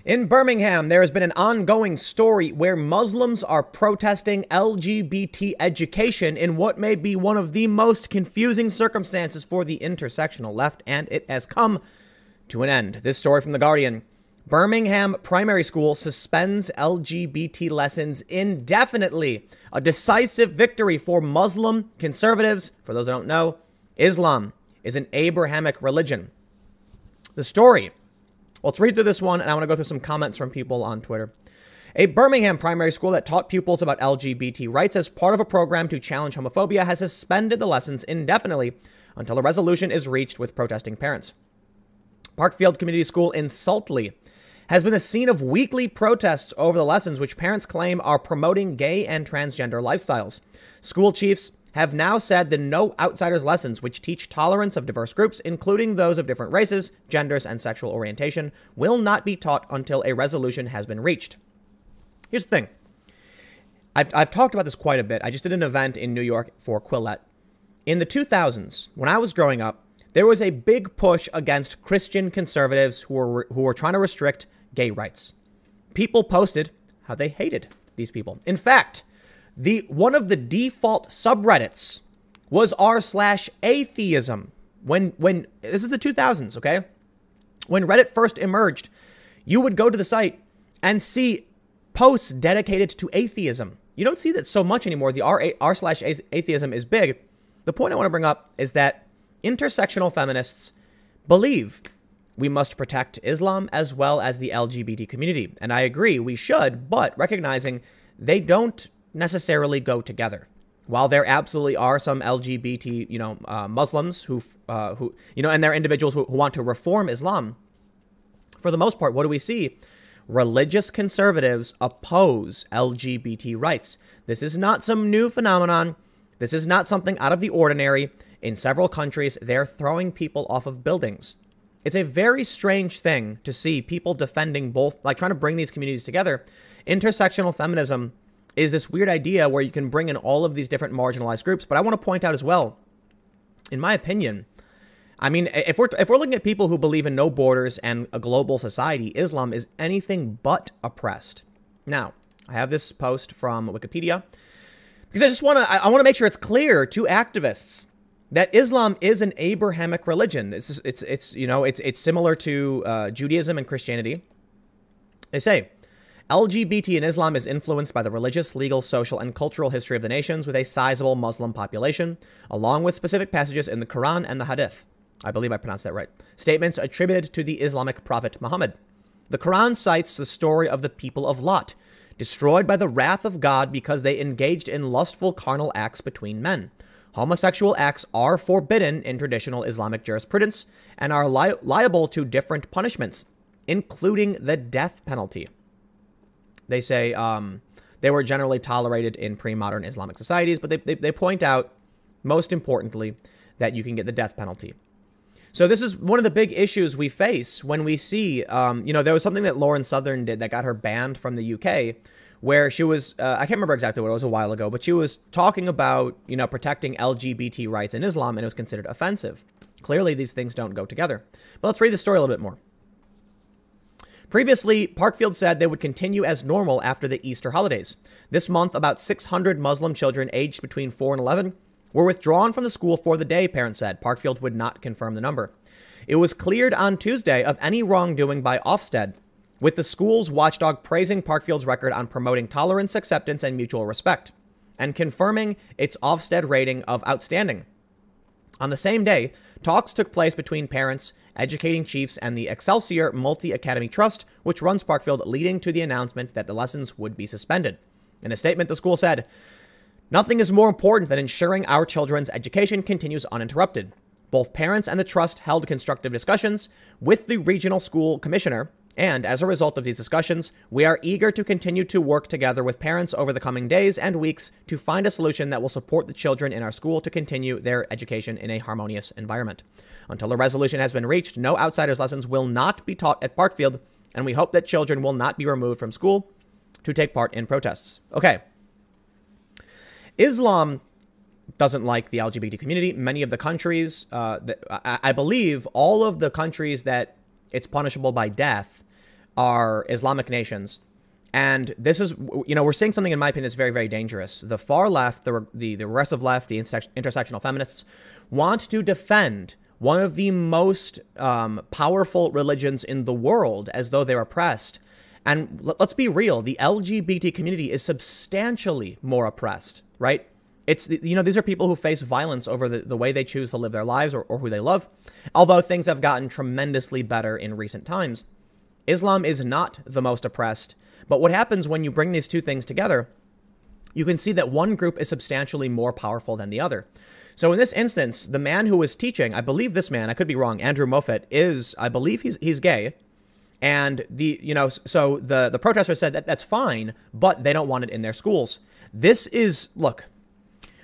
In Birmingham, there has been an ongoing story where Muslims are protesting LGBT education in what may be one of the most confusing circumstances for the intersectional left, and it has come to an end. This story from The Guardian. Birmingham primary school suspends LGBT lessons indefinitely. A decisive victory for Muslim conservatives. For those that don't know, Islam is an Abrahamic religion. The story. Well, let's read through this one, and I want to go through some comments from people on Twitter. A Birmingham primary school that taught pupils about LGBT rights as part of a program to challenge homophobia has suspended the lessons indefinitely until a resolution is reached with protesting parents. Parkfield Community School in Saltley has been the scene of weekly protests over the lessons, which parents claim are promoting gay and transgender lifestyles. School chiefs have now said the No Outsiders lessons, which teach tolerance of diverse groups, including those of different races, genders, and sexual orientation, will not be taught until a resolution has been reached. Here's the thing. I've talked about this quite a bit. I just did an event in New York for Quillette. In the 2000s, when I was growing up, there was a big push against Christian conservatives who were trying to restrict gay rights. People posted how they hated these people. In fact, one of the default subreddits was r/atheism. When this is the 2000s, okay? When Reddit first emerged, you would go to the site and see posts dedicated to atheism. You don't see that so much anymore. The r/atheism is big. The point I want to bring up is that intersectional feminists believe we must protect Islam as well as the LGBT community. And I agree, we should, but recognizing they don't necessarily go together. While there absolutely are some LGBT, Muslims who, and there are individuals who want to reform Islam, for the most part, what do we see? Religious conservatives oppose LGBT rights. This is not some new phenomenon. This is not something out of the ordinary. In several countries, they're throwing people off of buildings. It's a very strange thing to see people defending both, like trying to bring these communities together. Intersectional feminism is this weird idea where you can bring in all of these different marginalized groups. But I want to point out as well, in my opinion, I mean, if we're looking at people who believe in no borders and a global society, Islam is anything but oppressed. Now, I have this post from Wikipedia because I want to make sure it's clear to activists that Islam is an Abrahamic religion. It's similar to Judaism and Christianity. They say LGBT in Islam is influenced by the religious, legal, social, and cultural history of the nations with a sizable Muslim population, along with specific passages in the Quran and the Hadith. I believe I pronounced that right. Statements attributed to the Islamic prophet Muhammad. The Quran cites the story of the people of Lot, destroyed by the wrath of God because they engaged in lustful carnal acts between men. Homosexual acts are forbidden in traditional Islamic jurisprudence and are liable to different punishments, including the death penalty. They say they were generally tolerated in pre-modern Islamic societies, but they point out, most importantly, that you can get the death penalty. So this is one of the big issues we face when we see, there was something that Lauren Southern did that got her banned from the UK, where she was, I can't remember exactly what it was a while ago, but she was talking about, protecting LGBT rights in Islam, and it was considered offensive. Clearly, these things don't go together. But let's read the story a little bit more. Previously, Parkfield said they would continue as normal after the Easter holidays. This month, about 600 Muslim children aged between 4 and 11 were withdrawn from the school for the day, parents said. Parkfield would not confirm the number. It was cleared on Tuesday of any wrongdoing by Ofsted, with the school's watchdog praising Parkfield's record on promoting tolerance, acceptance, and mutual respect, and confirming its Ofsted rating of outstanding. On the same day, talks took place between parents, educating chiefs, and the Excelsior Multi-Academy Trust, which runs Parkfield, leading to the announcement that the lessons would be suspended. In a statement, the school said, "Nothing is more important than ensuring our children's education continues uninterrupted. Both parents and the trust held constructive discussions with the regional school commissioner, and as a result of these discussions, we are eager to continue to work together with parents over the coming days and weeks to find a solution that will support the children in our school to continue their education in a harmonious environment. Until a resolution has been reached, no outsiders lessons will not be taught at Parkfield, and we hope that children will not be removed from school to take part in protests." Okay. Islam doesn't like the LGBT community. Many of the countries, I believe all of the countries that it's punishable by death are Islamic nations. And this is, we're seeing something, in my opinion, that's very, very dangerous. The far left, the progressive left, the intersectional feminists want to defend one of the most powerful religions in the world as though they're oppressed. And let's be real, the LGBT community is substantially more oppressed, right? These are people who face violence over the way they choose to live their lives or who they love. Although things have gotten tremendously better in recent times, Islam is not the most oppressed. But what happens when you bring these two things together, you can see that one group is substantially more powerful than the other. So in this instance, the man who was teaching, I believe this man, I could be wrong, Andrew Moffat, I believe he's gay. And so the protesters said that that's fine, but they don't want it in their schools. Look,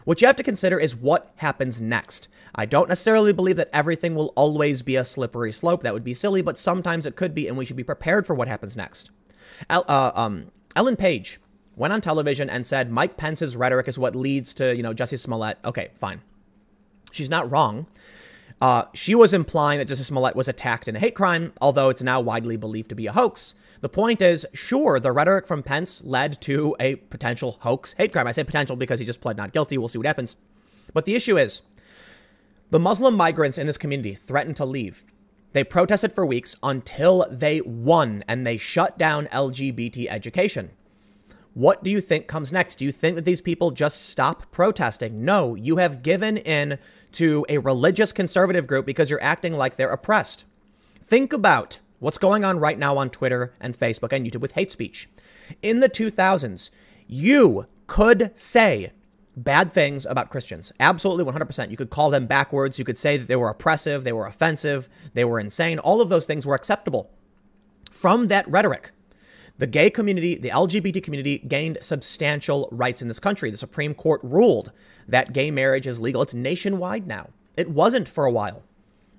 what you have to consider is what happens next. I don't necessarily believe that everything will always be a slippery slope. That would be silly, but sometimes it could be, and we should be prepared for what happens next. Ellen Page went on television and said Mike Pence's rhetoric is what leads to, Justice Smollett. Okay, fine. She's not wrong. She was implying that Justice Smollett was attacked in a hate crime, although it's now widely believed to be a hoax. The point is, sure, the rhetoric from Pence led to a potential hoax hate crime. I say potential because he just pled not guilty. We'll see what happens. But the issue is, the Muslim migrants in this community threatened to leave. They protested for weeks until they won, and they shut down LGBT education. What do you think comes next? Do you think that these people just stop protesting? No, you have given in to a religious conservative group because you're acting like they're oppressed. Think about what's going on right now on Twitter and Facebook and YouTube with hate speech. In the 2000s, you could say bad things about Christians. Absolutely 100%. You could call them backwards. You could say that they were oppressive, they were offensive, they were insane. All of those things were acceptable. From that rhetoric, the gay community, the LGBT community gained substantial rights in this country. The Supreme Court ruled that gay marriage is legal. It's nationwide now. It wasn't for a while.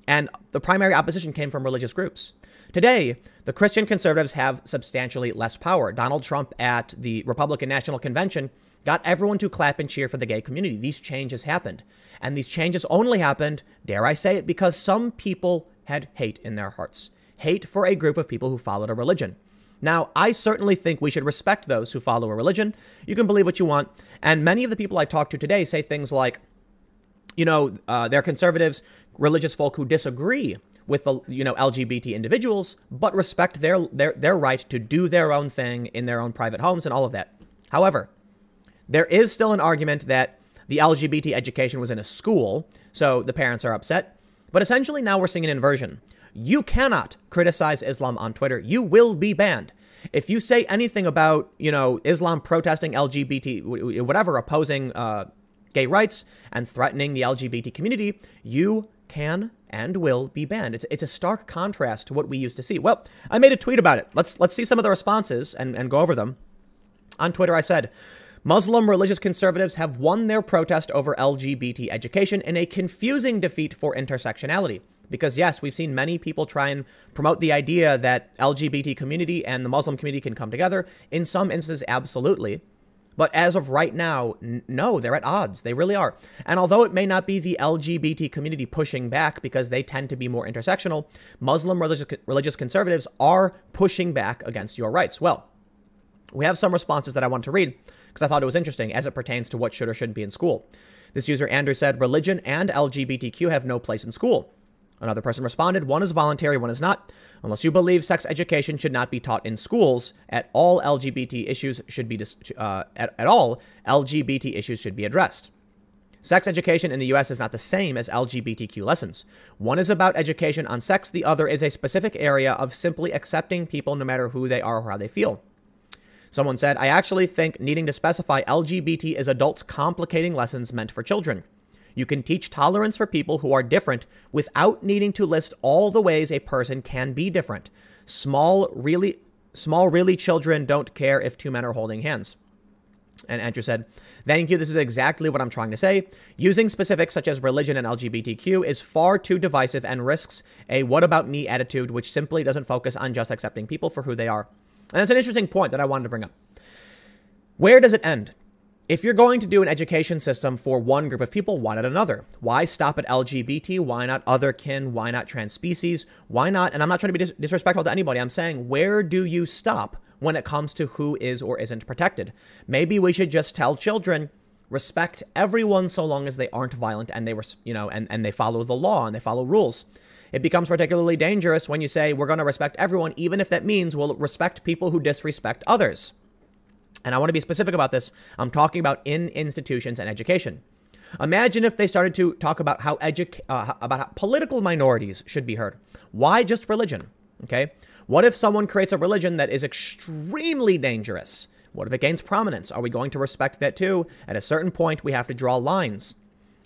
And the primary opposition came from religious groups. Today, the Christian conservatives have substantially less power. Donald Trump at the Republican National Convention got everyone to clap and cheer for the gay community. These changes happened. And these changes only happened, dare I say it, because some people had hate in their hearts. Hate for a group of people who followed a religion. Now, I certainly think we should respect those who follow a religion. You can believe what you want. And many of the people I talk to today say things like, they're conservatives, religious folk who disagree with the, LGBT individuals, but respect their right to do their own thing in their own private homes and all of that. However, there is still an argument that the LGBT education was in a school, so the parents are upset. But essentially now we're seeing an inversion. You cannot criticize Islam on Twitter. You will be banned. If you say anything about, Islam protesting LGBT, whatever, opposing gay rights and threatening the LGBT community, you can and will be banned. It's a stark contrast to what we used to see. Well, I made a tweet about it. Let's see some of the responses and go over them. On Twitter, I said, Muslim religious conservatives have won their protest over LGBT education in a confusing defeat for intersectionality. Because yes, we've seen many people try and promote the idea that LGBT community and the Muslim community can come together. In some instances, absolutely. But as of right now, no, they're at odds. They really are. And although it may not be the LGBT community pushing back because they tend to be more intersectional, Muslim religious conservatives are pushing back against your rights. Well, we have some responses that I want to read because I thought it was interesting as it pertains to what should or shouldn't be in school. This user, Andrew, said, religion and LGBTQ have no place in school. Another person responded, one is voluntary, one is not. Unless you believe sex education should not be taught in schools, LGBT issues should be LGBT issues should be addressed. Sex education in the U.S. is not the same as LGBTQ lessons. One is about education on sex. The other is a specific area of simply accepting people no matter who they are or how they feel. Someone said, I actually think needing to specify LGBT is adults complicating lessons meant for children. You can teach tolerance for people who are different without needing to list all the ways a person can be different. Small, really children don't care if two men are holding hands. And Andrew said, thank you. This is exactly what I'm trying to say. Using specifics such as religion and LGBTQ is far too divisive and risks a what about me attitude, which simply doesn't focus on just accepting people for who they are. And that's an interesting point that I wanted to bring up. Where does it end? If you're going to do an education system for one group of people, why not another? Why stop at LGBT? Why not other kin? Why not trans species? Why not? And I'm not trying to be disrespectful to anybody. I'm saying, where do you stop when it comes to who is or isn't protected? Maybe we should just tell children, respect everyone so long as they aren't violent and they were, and they follow the law and they follow rules. It becomes particularly dangerous when you say we're going to respect everyone, even if that means we'll respect people who disrespect others. And I want to be specific about this. I'm talking about in institutions and education. Imagine if they started to talk about how political minorities should be heard. Why just religion? Okay. What if someone creates a religion that is extremely dangerous? What if it gains prominence? Are we going to respect that too? At a certain point, we have to draw lines.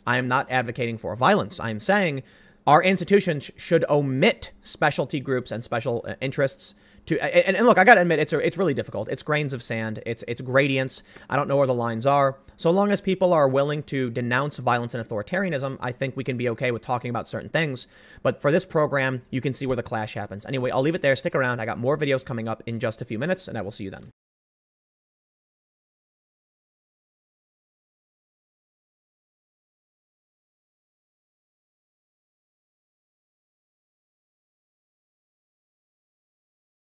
I am not advocating for violence. I am saying our institutions should omit specialty groups and special interests. And look, I got to admit, it's really difficult. It's grains of sand. It's gradients. I don't know where the lines are. So long as people are willing to denounce violence and authoritarianism, I think we can be okay with talking about certain things. But for this program, you can see where the clash happens. Anyway, I'll leave it there. Stick around. I got more videos coming up in just a few minutes, and I will see you then.